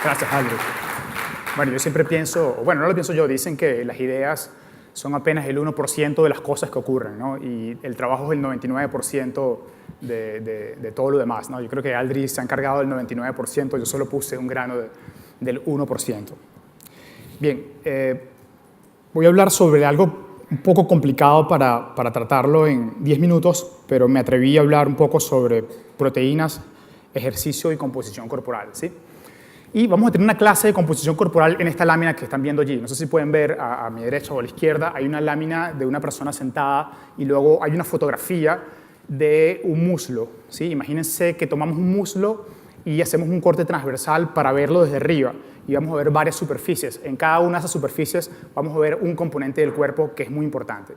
Gracias, Aldrich. Bueno, yo siempre pienso, bueno, no lo pienso yo, dicen que las ideas son apenas el 1% de las cosas que ocurren, ¿no? Y el trabajo es el 99% de todo lo demás, ¿no? Yo creo que Aldrich se ha encargado del 99%, yo solo puse un grano del 1%. Bien, voy a hablar sobre algo un poco complicado para tratarlo en 10 minutos, pero me atreví a hablar un poco sobre proteínas, ejercicio y composición corporal, ¿sí? Y vamos a tener una clase de composición corporal en esta lámina que están viendo allí. No sé si pueden ver a mi derecha o a la izquierda, hay una lámina de una persona sentada y luego hay una fotografía de un muslo, ¿sí? Imagínense que tomamos un muslo y hacemos un corte transversal para verlo desde arriba y vamos a ver varias superficies. En cada una de esas superficies vamos a ver un componente del cuerpo que es muy importante.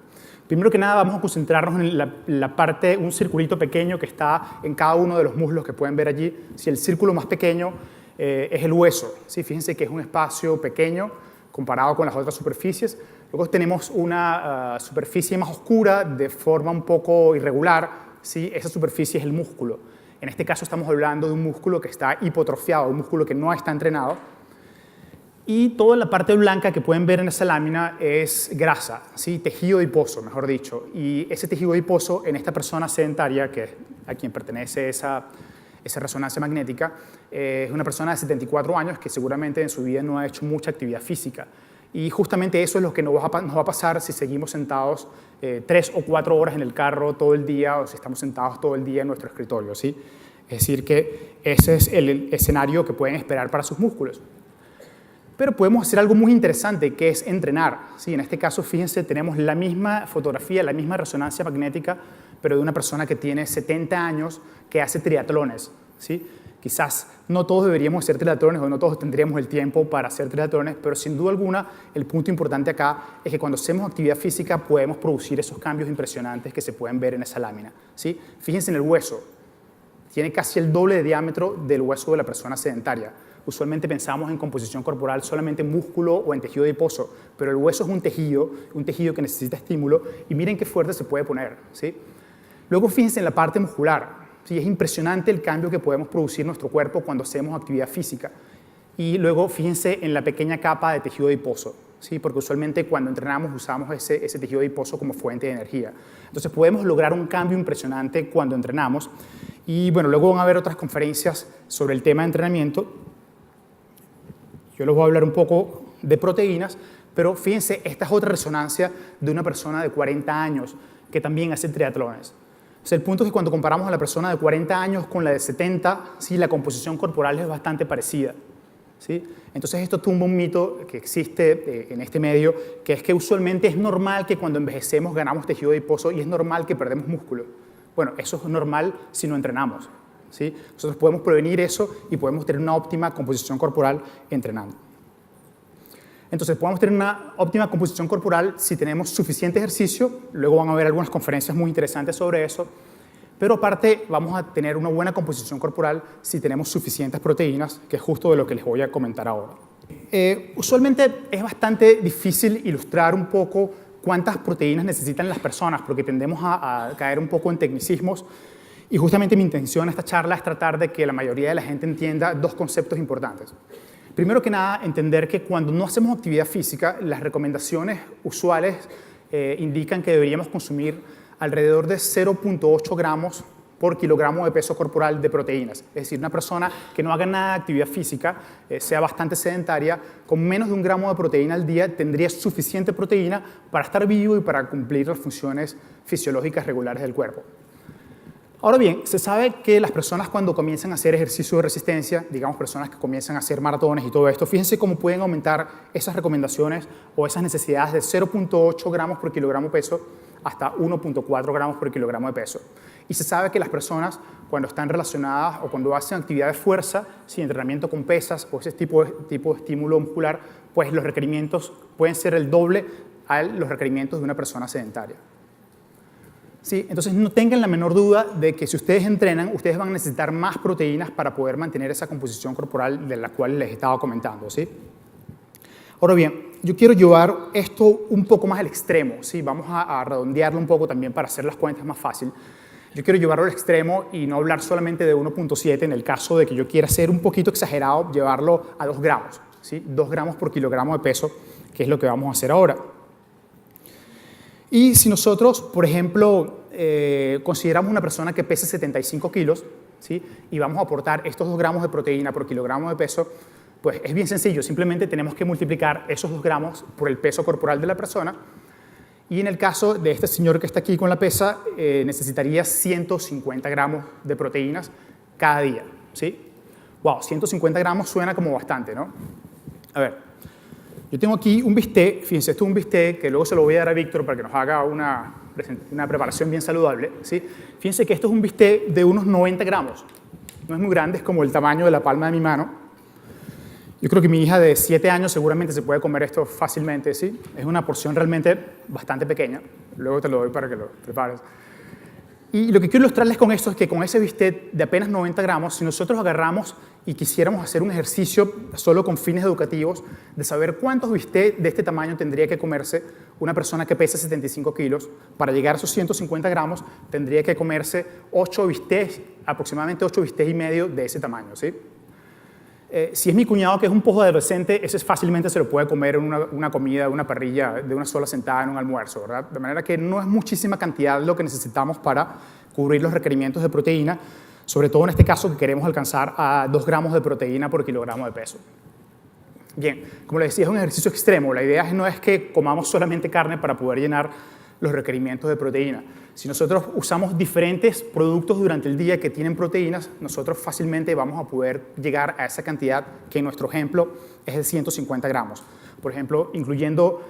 Primero que nada vamos a concentrarnos en la parte, un circulito pequeño que está en cada uno de los muslos que pueden ver allí. Si el círculo más pequeño es el hueso, ¿sí? Fíjense que es un espacio pequeño comparado con las otras superficies. Luego tenemos una superficie más oscura de forma un poco irregular, ¿sí? Esa superficie es el músculo. En este caso estamos hablando de un músculo que está hipotrofiado, un músculo que no está entrenado. Y toda la parte blanca que pueden ver en esa lámina es grasa, ¿sí? Tejido adiposo, mejor dicho. Y ese tejido adiposo en esta persona sedentaria, que es a quien pertenece esa resonancia magnética, es una persona de 74 años que seguramente en su vida no ha hecho mucha actividad física. Y justamente eso es lo que nos va a pasar si seguimos sentados 3 o 4 horas en el carro todo el día o si estamos sentados todo el día en nuestro escritorio, ¿sí? Es decir, que ese es el escenario que pueden esperar para sus músculos. Pero podemos hacer algo muy interesante, que es entrenar, ¿sí? En este caso, fíjense, tenemos la misma fotografía, la misma resonancia magnética, pero de una persona que tiene 70 años que hace triatlones, ¿sí? Quizás no todos deberíamos hacer triatlones o no todos tendríamos el tiempo para hacer triatlones, pero sin duda alguna el punto importante acá es que cuando hacemos actividad física podemos producir esos cambios impresionantes que se pueden ver en esa lámina, ¿sí? Fíjense en el hueso, tiene casi el doble de diámetro del hueso de la persona sedentaria. Usualmente pensamos en composición corporal solamente en músculo o en tejido adiposo, pero el hueso es un tejido que necesita estímulo y miren qué fuerte se puede poner, ¿sí? Luego fíjense en la parte muscular. Sí, es impresionante el cambio que podemos producir en nuestro cuerpo cuando hacemos actividad física. Y luego fíjense en la pequeña capa de tejido adiposo, ¿sí? Porque usualmente cuando entrenamos usamos ese tejido adiposo como fuente de energía. Entonces podemos lograr un cambio impresionante cuando entrenamos. Y bueno, luego van a haber otras conferencias sobre el tema de entrenamiento. Yo les voy a hablar un poco de proteínas, pero fíjense, esta es otra resonancia de una persona de 40 años que también hace triatlones. O sea, el punto es que cuando comparamos a la persona de 40 años con la de 70, ¿sí? La composición corporal es bastante parecida, ¿sí? Entonces esto tumba un mito que existe en este medio, que es que usualmente es normal que cuando envejecemos ganamos tejido adiposo y es normal que perdemos músculo. Bueno, eso es normal si no entrenamos, ¿sí? Nosotros podemos prevenir eso y podemos tener una óptima composición corporal entrenando. Entonces, podemos tener una óptima composición corporal si tenemos suficiente ejercicio. Luego van a haber algunas conferencias muy interesantes sobre eso. Pero aparte, vamos a tener una buena composición corporal si tenemos suficientes proteínas, que es justo de lo que les voy a comentar ahora. Usualmente es bastante difícil ilustrar un poco cuántas proteínas necesitan las personas, porque tendemos a caer un poco en tecnicismos. Y justamente mi intención en esta charla es tratar de que la mayoría de la gente entienda dos conceptos importantes. Primero que nada, entender que cuando no hacemos actividad física, las recomendaciones usuales indican que deberíamos consumir alrededor de 0.8 gramos por kilogramo de peso corporal de proteínas. Es decir, una persona que no haga nada de actividad física, sea bastante sedentaria, con menos de 1 gramo de proteína al día tendría suficiente proteína para estar vivo y para cumplir las funciones fisiológicas regulares del cuerpo. Ahora bien, se sabe que las personas cuando comienzan a hacer ejercicio de resistencia, digamos personas que comienzan a hacer maratones y todo esto, fíjense cómo pueden aumentar esas recomendaciones o esas necesidades de 0.8 gramos por kilogramo peso hasta 1.4 gramos por kilogramo de peso. Y se sabe que las personas cuando están relacionadas o cuando hacen actividad de fuerza, sin entrenamiento con pesas o ese tipo de estímulo muscular, pues los requerimientos pueden ser el doble a los requerimientos de una persona sedentaria. ¿Sí? Entonces no tengan la menor duda de que si ustedes entrenan, ustedes van a necesitar más proteínas para poder mantener esa composición corporal de la cual les estaba comentando, ¿sí? Ahora bien, yo quiero llevar esto un poco más al extremo, ¿sí? Vamos a redondearlo un poco también para hacer las cuentas más fácil. Yo quiero llevarlo al extremo y no hablar solamente de 1.7 en el caso de que yo quiera ser un poquito exagerado, llevarlo a 2 gramos, ¿sí? 2 gramos por kilogramo de peso, que es lo que vamos a hacer ahora. Y si nosotros, por ejemplo, consideramos una persona que pese 75 kilos, ¿sí? Y vamos a aportar estos 2 gramos de proteína por kilogramo de peso, pues es bien sencillo, simplemente tenemos que multiplicar esos 2 gramos por el peso corporal de la persona. Y en el caso de este señor que está aquí con la pesa, necesitaría 150 gramos de proteínas cada día, ¿sí? Wow, 150 gramos suena como bastante, ¿no? A ver, yo tengo aquí un bistec, fíjense, esto es un bistec que luego se lo voy a dar a Víctor para que nos haga una preparación bien saludable, ¿sí? Fíjense que esto es un bistec de unos 90 gramos, no es muy grande, es como el tamaño de la palma de mi mano. Yo creo que mi hija de 7 años seguramente se puede comer esto fácilmente, ¿sí? Es una porción realmente bastante pequeña. Luego te lo doy para que lo prepares. Y lo que quiero ilustrarles con esto es que con ese bistec de apenas 90 gramos, si nosotros agarramos y quisiéramos hacer un ejercicio solo con fines educativos de saber cuántos bistecs de este tamaño tendría que comerse una persona que pesa 75 kilos, para llegar a esos 150 gramos tendría que comerse 8 bistecs, aproximadamente 8 bistecs y medio de ese tamaño, ¿sí? Si es mi cuñado, que es un poco adolescente, ese fácilmente se lo puede comer en una comida, una parrilla, de una sola sentada en un almuerzo, ¿verdad? De manera que no es muchísima cantidad lo que necesitamos para cubrir los requerimientos de proteína, sobre todo en este caso que queremos alcanzar a 2 gramos de proteína por kilogramo de peso. Bien, como les decía, es un ejercicio extremo. La idea no es que comamos solamente carne para poder llenar los requerimientos de proteína. Si nosotros usamos diferentes productos durante el día que tienen proteínas, nosotros fácilmente vamos a poder llegar a esa cantidad que en nuestro ejemplo es de 150 gramos. Por ejemplo, incluyendo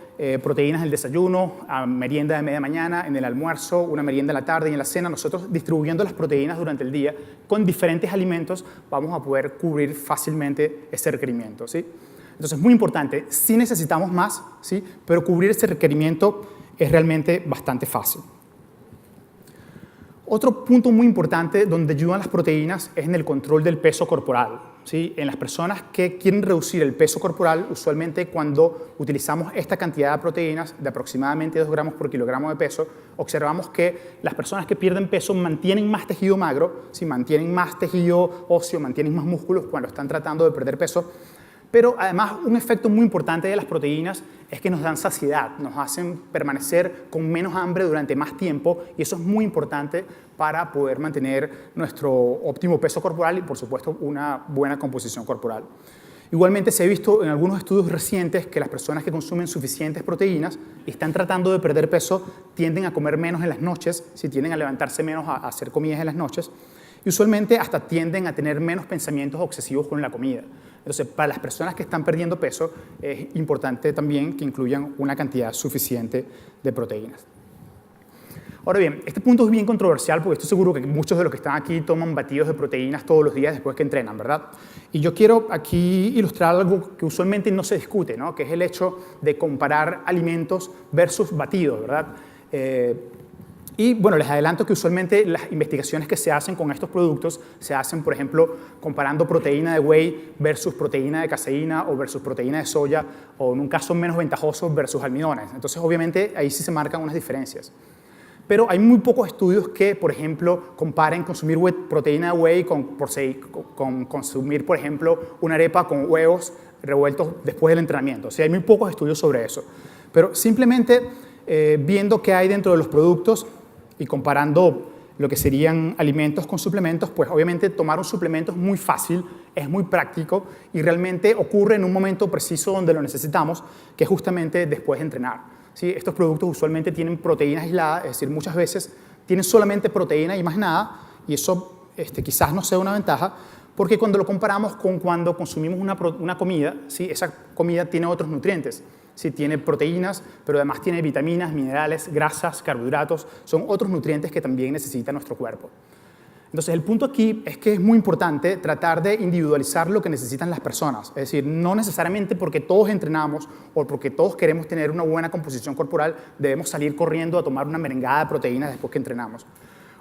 proteínas en el desayuno, a merienda de media mañana, en el almuerzo, una merienda en la tarde y en la cena. Nosotros distribuyendo las proteínas durante el día con diferentes alimentos vamos a poder cubrir fácilmente ese requerimiento, ¿sí? Entonces, muy importante, sí necesitamos más, ¿sí? Pero cubrir ese requerimiento es realmente bastante fácil. Otro punto muy importante donde ayudan las proteínas es en el control del peso corporal, ¿sí? En las personas que quieren reducir el peso corporal, usualmente cuando utilizamos esta cantidad de proteínas de aproximadamente 2 gramos por kilogramo de peso, observamos que las personas que pierden peso mantienen más tejido magro, ¿sí? Mantienen más tejido óseo, mantienen más músculos cuando están tratando de perder peso. Pero además un efecto muy importante de las proteínas es que nos dan saciedad, nos hacen permanecer con menos hambre durante más tiempo y eso es muy importante para poder mantener nuestro óptimo peso corporal y por supuesto una buena composición corporal. Igualmente se ha visto en algunos estudios recientes que las personas que consumen suficientes proteínas y están tratando de perder peso tienden a comer menos en las noches, si tienden a levantarse menos a hacer comidas en las noches y usualmente hasta tienden a tener menos pensamientos obsesivos con la comida. Entonces, para las personas que están perdiendo peso, es importante también que incluyan una cantidad suficiente de proteínas. Ahora bien, este punto es bien controversial porque estoy seguro que muchos de los que están aquí toman batidos de proteínas todos los días después que entrenan, ¿verdad? Y yo quiero aquí ilustrar algo que usualmente no se discute, ¿no? Que es el hecho de comparar alimentos versus batidos, ¿verdad? Y bueno, les adelanto que usualmente las investigaciones que se hacen con estos productos se hacen, por ejemplo, comparando proteína de whey versus proteína de caseína o versus proteína de soya, o en un caso menos ventajoso versus almidones. Entonces, obviamente, ahí sí se marcan unas diferencias. Pero hay muy pocos estudios que, por ejemplo, comparen consumir proteína de whey con consumir, por ejemplo, una arepa con huevos revueltos después del entrenamiento. O sea, hay muy pocos estudios sobre eso. Pero simplemente viendo qué hay dentro de los productos y comparando lo que serían alimentos con suplementos, pues obviamente tomar un suplemento es muy fácil, es muy práctico y realmente ocurre en un momento preciso donde lo necesitamos, que es justamente después de entrenar. ¿Sí? Estos productos usualmente tienen proteína aislada, es decir, muchas veces tienen solamente proteína y más nada, y eso quizás no sea una ventaja, porque cuando lo comparamos con cuando consumimos una comida, ¿sí? Esa comida tiene otros nutrientes. Sí, tiene proteínas, pero además tiene vitaminas, minerales, grasas, carbohidratos, son otros nutrientes que también necesita nuestro cuerpo. Entonces, el punto aquí es que es muy importante tratar de individualizar lo que necesitan las personas. Es decir, no necesariamente porque todos entrenamos o porque todos queremos tener una buena composición corporal, debemos salir corriendo a tomar una merengada de proteínas después que entrenamos.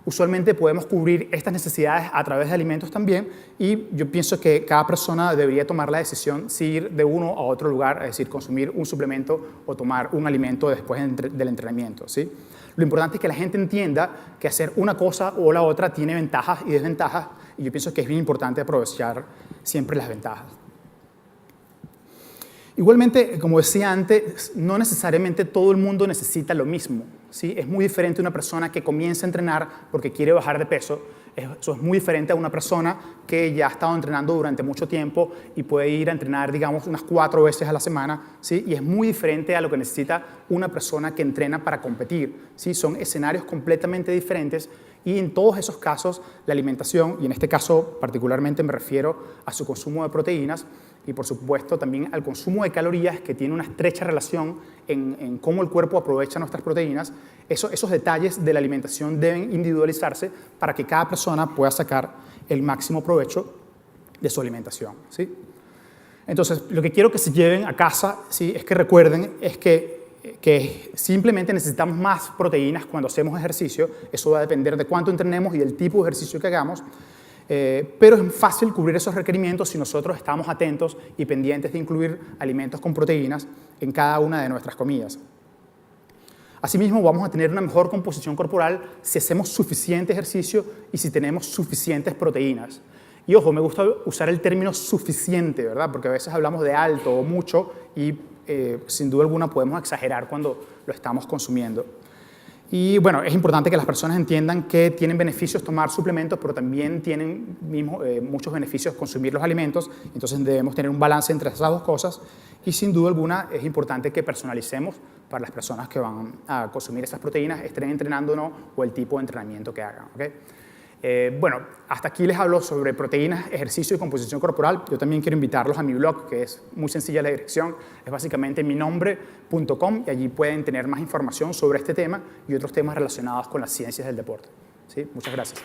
Usualmente podemos cubrir estas necesidades a través de alimentos también y yo pienso que cada persona debería tomar la decisión si ir de uno a otro lugar, es decir, consumir un suplemento o tomar un alimento después del entrenamiento, ¿sí? Lo importante es que la gente entienda que hacer una cosa o la otra tiene ventajas y desventajas y yo pienso que es bien importante aprovechar siempre las ventajas. Igualmente, como decía antes, no necesariamente todo el mundo necesita lo mismo, ¿sí? Es muy diferente una persona que comienza a entrenar porque quiere bajar de peso. Eso es muy diferente a una persona que ya ha estado entrenando durante mucho tiempo y puede ir a entrenar, digamos, unas 4 veces a la semana, ¿sí? Y es muy diferente a lo que necesita una persona que entrena para competir, ¿sí? Son escenarios completamente diferentes y en todos esos casos la alimentación, y en este caso particularmente me refiero a su consumo de proteínas, y por supuesto también al consumo de calorías que tiene una estrecha relación en cómo el cuerpo aprovecha nuestras proteínas. Esos detalles de la alimentación deben individualizarse para que cada persona pueda sacar el máximo provecho de su alimentación, ¿sí? Entonces, lo que quiero que se lleven a casa, ¿sí?, es que recuerden es que simplemente necesitamos más proteínas cuando hacemos ejercicio. Eso va a depender de cuánto entrenemos y del tipo de ejercicio que hagamos. Pero es fácil cubrir esos requerimientos si nosotros estamos atentos y pendientes de incluir alimentos con proteínas en cada una de nuestras comidas. Asimismo, vamos a tener una mejor composición corporal si hacemos suficiente ejercicio y si tenemos suficientes proteínas. Y ojo, me gusta usar el término suficiente, ¿verdad? Porque a veces hablamos de alto o mucho y sin duda alguna podemos exagerar cuando lo estamos consumiendo. Y bueno, es importante que las personas entiendan que tienen beneficios tomar suplementos, pero también tienen muchos beneficios consumir los alimentos. Entonces debemos tener un balance entre esas dos cosas. Y sin duda alguna es importante que personalicemos para las personas que van a consumir esas proteínas, estén entrenando o no, o el tipo de entrenamiento que hagan, ¿okay? Bueno, hasta aquí les hablo sobre proteínas, ejercicio y composición corporal. Yo también quiero invitarlos a mi blog, que es muy sencilla la dirección. Es básicamente minombre.com y allí pueden tener más información sobre este tema y otros temas relacionados con las ciencias del deporte, ¿sí? Muchas gracias.